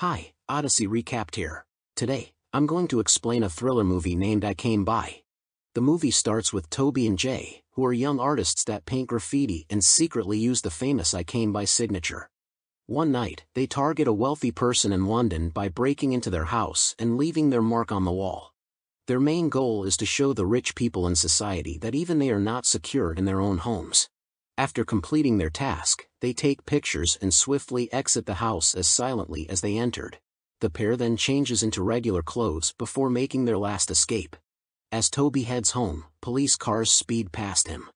Hi, Odyssey Recapped here. Today, I'm going to explain a thriller movie named I Came By. The movie starts with Toby and Jay, who are young artists that paint graffiti and secretly use the famous I Came By signature. One night, they target a wealthy person in London by breaking into their house and leaving their mark on the wall. Their main goal is to show the rich people in society that even they are not secure in their own homes. After completing their task, they take pictures and swiftly exit the house as silently as they entered. The pair then changes into regular clothes before making their last escape. As Toby heads home, police cars speed past him.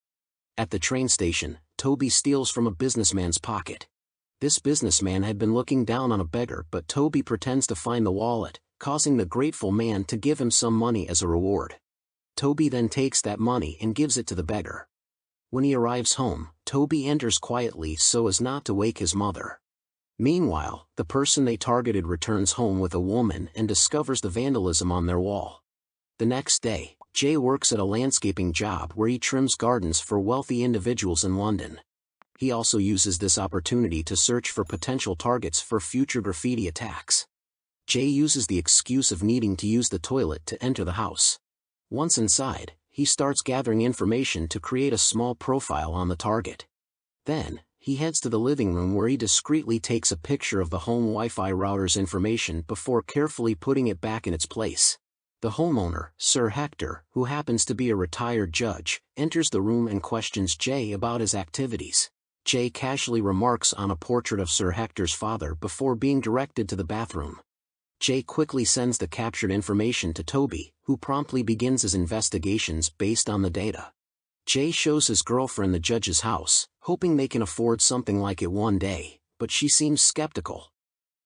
At the train station, Toby steals from a businessman's pocket. This businessman had been looking down on a beggar, but Toby pretends to find the wallet, causing the grateful man to give him some money as a reward. Toby then takes that money and gives it to the beggar. When he arrives home, Toby enters quietly so as not to wake his mother. Meanwhile, the person they targeted returns home with a woman and discovers the vandalism on their wall. The next day, Jay works at a landscaping job where he trims gardens for wealthy individuals in London. He also uses this opportunity to search for potential targets for future graffiti attacks. Jay uses the excuse of needing to use the toilet to enter the house. Once inside, he starts gathering information to create a small profile on the target. Then, he heads to the living room where he discreetly takes a picture of the home Wi-Fi router's information before carefully putting it back in its place. The homeowner, Sir Hector, who happens to be a retired judge, enters the room and questions Jay about his activities. Jay casually remarks on a portrait of Sir Hector's father before being directed to the bathroom. Jay quickly sends the captured information to Toby, who promptly begins his investigations based on the data. Jay shows his girlfriend the judge's house, hoping they can afford something like it one day, but she seems skeptical.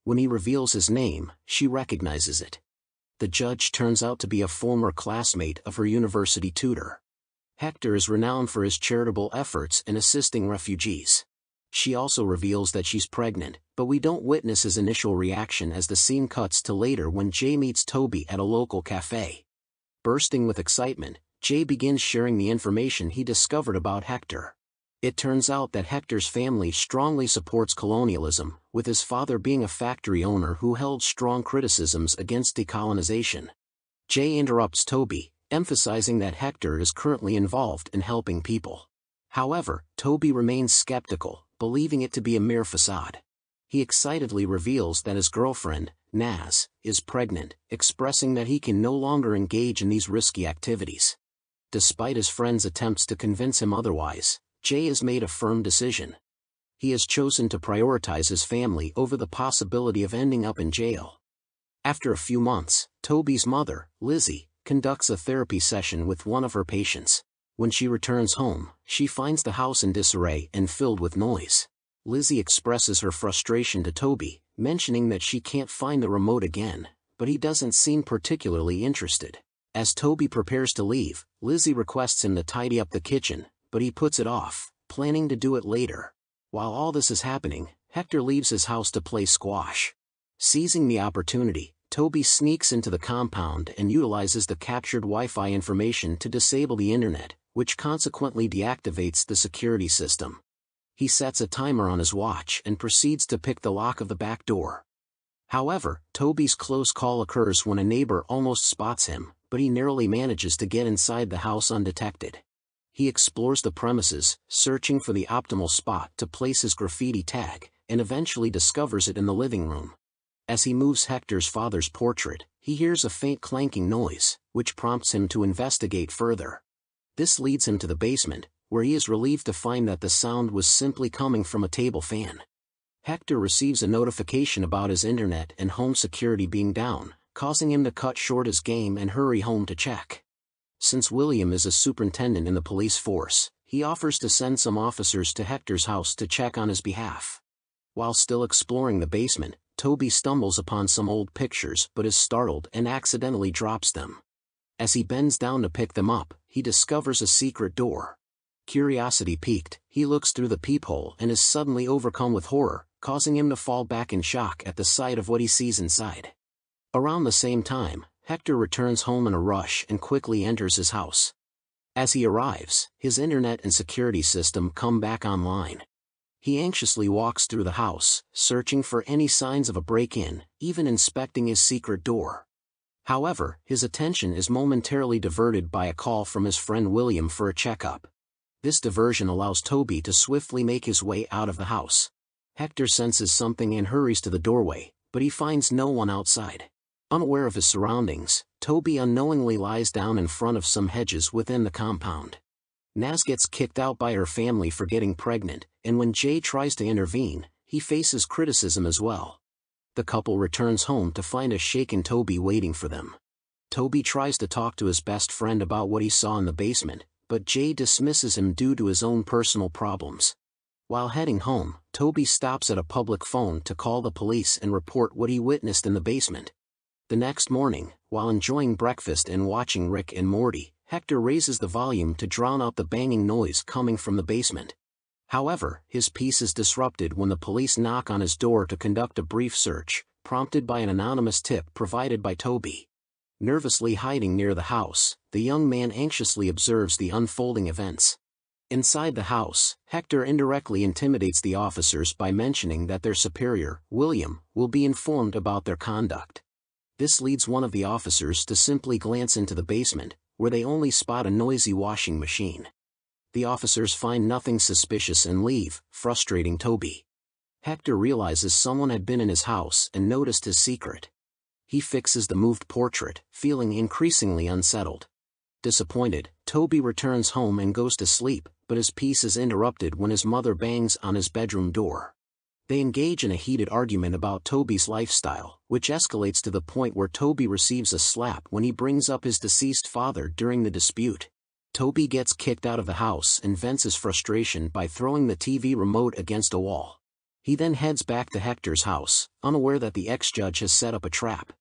When he reveals his name, she recognizes it. The judge turns out to be a former classmate of her university tutor. Hector is renowned for his charitable efforts in assisting refugees. She also reveals that she's pregnant, but we don't witness his initial reaction as the scene cuts to later when Jay meets Toby at a local cafe. Bursting with excitement, Jay begins sharing the information he discovered about Hector. It turns out that Hector's family strongly supports colonialism, with his father being a factory owner who held strong criticisms against decolonization. Jay interrupts Toby, emphasizing that Hector is currently involved in helping people. However, Toby remains skeptical, believing it to be a mere facade. He excitedly reveals that his girlfriend, Naz, is pregnant, expressing that he can no longer engage in these risky activities. Despite his friend's attempts to convince him otherwise, Jay has made a firm decision. He has chosen to prioritize his family over the possibility of ending up in jail. After a few months, Toby's mother, Lizzie, conducts a therapy session with one of her patients. When she returns home, she finds the house in disarray and filled with noise. Lizzie expresses her frustration to Toby, mentioning that she can't find the remote again, but he doesn't seem particularly interested. As Toby prepares to leave, Lizzie requests him to tidy up the kitchen, but he puts it off, planning to do it later. While all this is happening, Hector leaves his house to play squash. Seizing the opportunity, Toby sneaks into the compound and utilizes the captured Wi-Fi information to disable the internet, which consequently deactivates the security system. He sets a timer on his watch and proceeds to pick the lock of the back door. However, Toby's close call occurs when a neighbor almost spots him, but he narrowly manages to get inside the house undetected. He explores the premises, searching for the optimal spot to place his graffiti tag, and eventually discovers it in the living room. As he moves Hector's father's portrait, he hears a faint clanking noise, which prompts him to investigate further. This leads him to the basement, where he is relieved to find that the sound was simply coming from a table fan. Hector receives a notification about his internet and home security being down, causing him to cut short his game and hurry home to check. Since William is a superintendent in the police force, he offers to send some officers to Hector's house to check on his behalf. While still exploring the basement, Toby stumbles upon some old pictures but is startled and accidentally drops them. As he bends down to pick them up, he discovers a secret door. Curiosity piqued, he looks through the peephole and is suddenly overcome with horror, causing him to fall back in shock at the sight of what he sees inside. Around the same time, Hector returns home in a rush and quickly enters his house. As he arrives, his internet and security system come back online. He anxiously walks through the house, searching for any signs of a break-in, even inspecting his secret door. However, his attention is momentarily diverted by a call from his friend William for a checkup. This diversion allows Toby to swiftly make his way out of the house. Hector senses something and hurries to the doorway, but he finds no one outside. Unaware of his surroundings, Toby unknowingly lies down in front of some hedges within the compound. Naz gets kicked out by her family for getting pregnant, and when Jay tries to intervene, he faces criticism as well. The couple returns home to find a shaken Toby waiting for them. Toby tries to talk to his best friend about what he saw in the basement, but Jay dismisses him due to his own personal problems. While heading home, Toby stops at a public phone to call the police and report what he witnessed in the basement. The next morning, while enjoying breakfast and watching Rick and Morty, Hector raises the volume to drown out the banging noise coming from the basement. However, his peace is disrupted when the police knock on his door to conduct a brief search, prompted by an anonymous tip provided by Toby. Nervously hiding near the house, the young man anxiously observes the unfolding events. Inside the house, Hector indirectly intimidates the officers by mentioning that their superior, William, will be informed about their conduct. This leads one of the officers to simply glance into the basement, where they only spot a noisy washing machine. The officers find nothing suspicious and leave, frustrating Toby. Hector realizes someone had been in his house and noticed his secret. He fixes the moved portrait, feeling increasingly unsettled. Disappointed, Toby returns home and goes to sleep, but his peace is interrupted when his mother bangs on his bedroom door. They engage in a heated argument about Toby's lifestyle, which escalates to the point where Toby receives a slap when he brings up his deceased father during the dispute. Toby gets kicked out of the house and vents his frustration by throwing the TV remote against a wall. He then heads back to Hector's house, unaware that the ex-judge has set up a trap.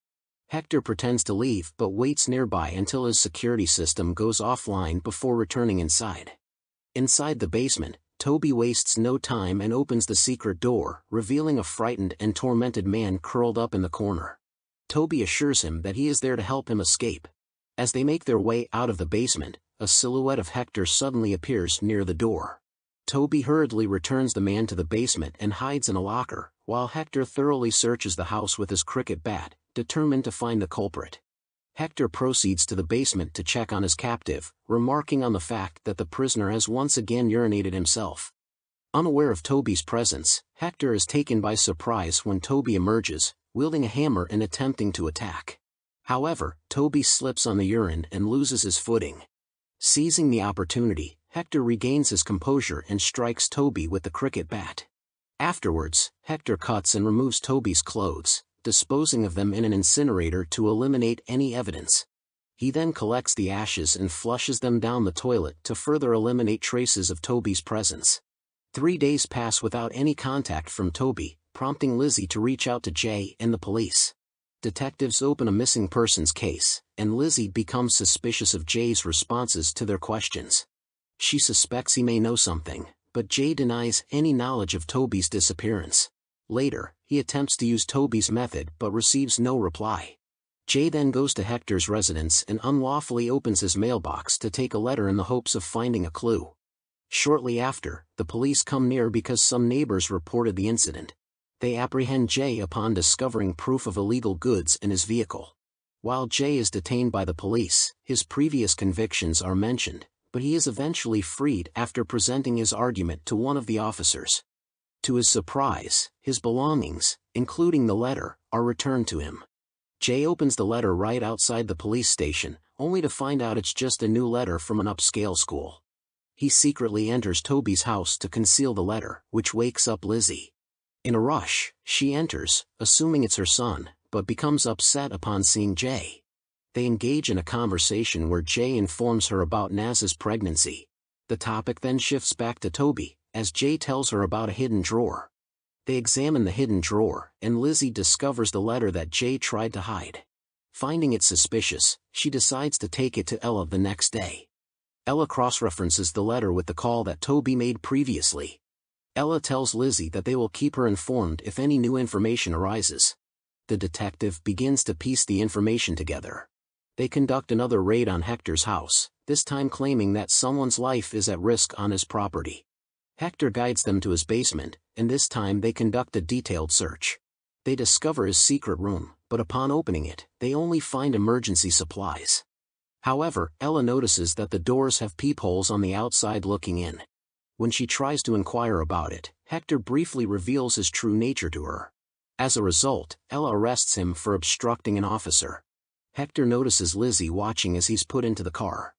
Hector pretends to leave but waits nearby until his security system goes offline before returning inside. Inside the basement, Toby wastes no time and opens the secret door, revealing a frightened and tormented man curled up in the corner. Toby assures him that he is there to help him escape. As they make their way out of the basement, a silhouette of Hector suddenly appears near the door. Toby hurriedly returns the man to the basement and hides in a locker, while Hector thoroughly searches the house with his cricket bat, determined to find the culprit. Hector proceeds to the basement to check on his captive, remarking on the fact that the prisoner has once again urinated himself. Unaware of Toby's presence, Hector is taken by surprise when Toby emerges, wielding a hammer and attempting to attack. However, Toby slips on the urine and loses his footing. Seizing the opportunity, Hector regains his composure and strikes Toby with the cricket bat. Afterwards, Hector cuts and removes Toby's clothes, disposing of them in an incinerator to eliminate any evidence. He then collects the ashes and flushes them down the toilet to further eliminate traces of Toby's presence. 3 days pass without any contact from Toby, prompting Lizzie to reach out to Jay and the police. Detectives open a missing persons case, and Lizzie becomes suspicious of Jay's responses to their questions. She suspects he may know something, but Jay denies any knowledge of Toby's disappearance. Later, he attempts to use Toby's method but receives no reply. Jay then goes to Hector's residence and unlawfully opens his mailbox to take a letter in the hopes of finding a clue. Shortly after, the police come near because some neighbors reported the incident. They apprehend Jay upon discovering proof of illegal goods in his vehicle. While Jay is detained by the police, his previous convictions are mentioned, but he is eventually freed after presenting his argument to one of the officers. To his surprise, his belongings, including the letter, are returned to him. Jay opens the letter right outside the police station, only to find out it's just a new letter from an upscale school. He secretly enters Toby's house to conceal the letter, which wakes up Lizzie. In a rush, she enters, assuming it's her son, but becomes upset upon seeing Jay. They engage in a conversation where Jay informs her about Naz's pregnancy. The topic then shifts back to Toby, as Jay tells her about a hidden drawer. They examine the hidden drawer, and Lizzie discovers the letter that Jay tried to hide. Finding it suspicious, she decides to take it to Ella the next day. Ella cross-references the letter with the call that Toby made previously. Ella tells Lizzie that they will keep her informed if any new information arises. The detective begins to piece the information together. They conduct another raid on Hector's house, this time claiming that someone's life is at risk on his property. Hector guides them to his basement, and this time they conduct a detailed search. They discover his secret room, but upon opening it, they only find emergency supplies. However, Ella notices that the doors have peepholes on the outside looking in. When she tries to inquire about it, Hector briefly reveals his true nature to her. As a result, Ella arrests him for obstructing an officer. Hector notices Lizzie watching as he's put into the car.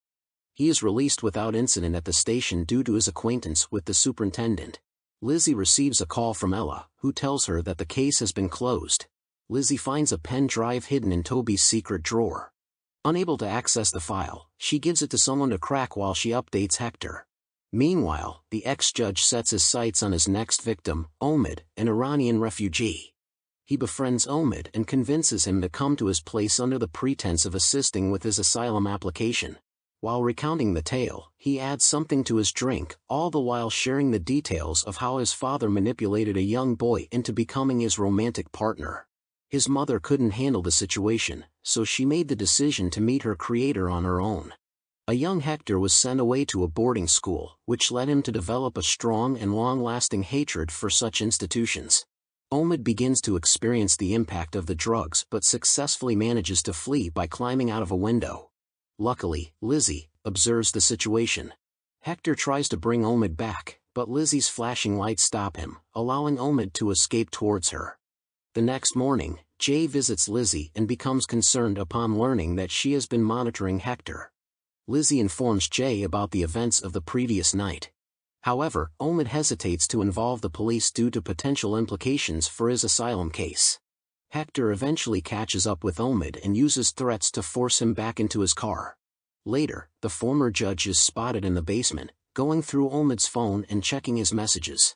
He is released without incident at the station due to his acquaintance with the superintendent. Lizzie receives a call from Ella, who tells her that the case has been closed. Lizzie finds a pen drive hidden in Toby's secret drawer. Unable to access the file, she gives it to someone to crack while she updates Hector. Meanwhile, the ex-judge sets his sights on his next victim, Omid, an Iranian refugee. He befriends Omid and convinces him to come to his place under the pretense of assisting with his asylum application. While recounting the tale, he adds something to his drink, all the while sharing the details of how his father manipulated a young boy into becoming his romantic partner. His mother couldn't handle the situation, so she made the decision to meet her creator on her own. A young Hector was sent away to a boarding school, which led him to develop a strong and long-lasting hatred for such institutions. Omid begins to experience the impact of the drugs but successfully manages to flee by climbing out of a window. Luckily, Lizzie observes the situation. Hector tries to bring Omid back, but Lizzie's flashing lights stop him, allowing Omid to escape towards her. The next morning, Jay visits Lizzie and becomes concerned upon learning that she has been monitoring Hector. Lizzie informs Jay about the events of the previous night. However, Omid hesitates to involve the police due to potential implications for his asylum case. Hector eventually catches up with Omid and uses threats to force him back into his car. Later, the former judge is spotted in the basement, going through Omid's phone and checking his messages.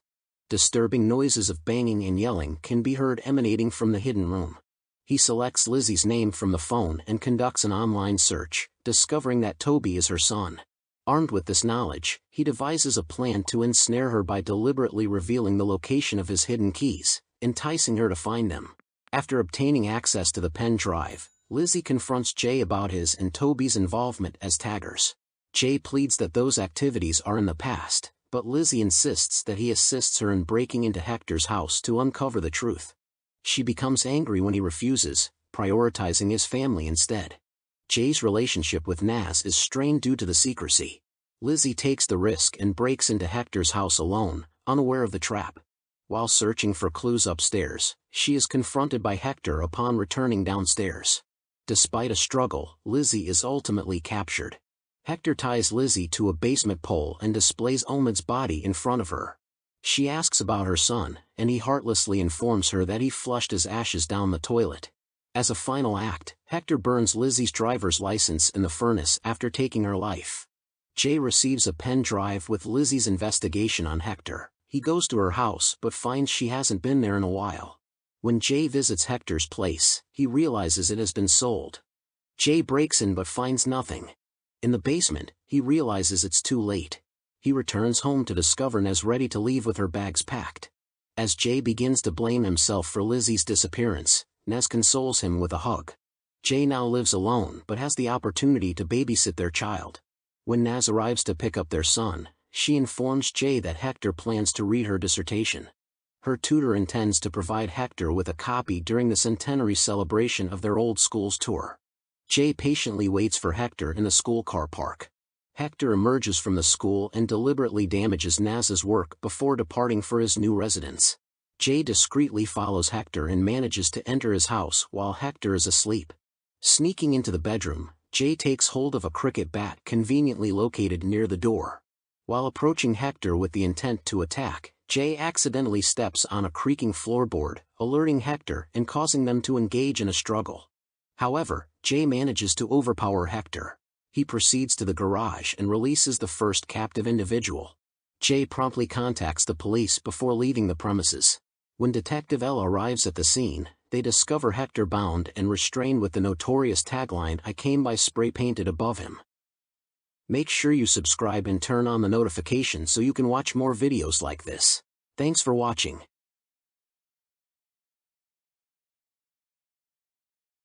Disturbing noises of banging and yelling can be heard emanating from the hidden room. He selects Lizzie's name from the phone and conducts an online search, discovering that Toby is her son. Armed with this knowledge, he devises a plan to ensnare her by deliberately revealing the location of his hidden keys, enticing her to find them. After obtaining access to the pen drive, Lizzie confronts Jay about his and Toby's involvement as taggers. Jay pleads that those activities are in the past, but Lizzie insists that he assists her in breaking into Hector's house to uncover the truth. She becomes angry when he refuses, prioritizing his family instead. Jay's relationship with Naz is strained due to the secrecy. Lizzie takes the risk and breaks into Hector's house alone, unaware of the trap. While searching for clues upstairs, she is confronted by Hector upon returning downstairs. Despite a struggle, Lizzie is ultimately captured. Hector ties Lizzie to a basement pole and displays Omid's body in front of her. She asks about her son, and he heartlessly informs her that he flushed his ashes down the toilet. As a final act, Hector burns Lizzie's driver's license in the furnace after taking her life. Jay receives a pen drive with Lizzie's investigation on Hector. He goes to her house but finds she hasn't been there in a while. When Jay visits Hector's place, he realizes it has been sold. Jay breaks in but finds nothing. In the basement, he realizes it's too late. He returns home to discover Naz ready to leave with her bags packed. As Jay begins to blame himself for Lizzie's disappearance, Naz consoles him with a hug. Jay now lives alone but has the opportunity to babysit their child. When Naz arrives to pick up their son, she informs Jay that Hector plans to read her dissertation. Her tutor intends to provide Hector with a copy during the centenary celebration of their old school's tour. Jay patiently waits for Hector in the school car park. Hector emerges from the school and deliberately damages Naz's work before departing for his new residence. Jay discreetly follows Hector and manages to enter his house while Hector is asleep. Sneaking into the bedroom, Jay takes hold of a cricket bat conveniently located near the door. While approaching Hector with the intent to attack, Jay accidentally steps on a creaking floorboard, alerting Hector and causing them to engage in a struggle. However, Jay manages to overpower Hector. He proceeds to the garage and releases the first captive individual. Jay promptly contacts the police before leaving the premises. When Detective Ella arrives at the scene, they discover Hector bound and restrained with the notorious tagline "I came by" spray painted above him. Make sure you subscribe and turn on the notifications so you can watch more videos like this. Thanks for watching.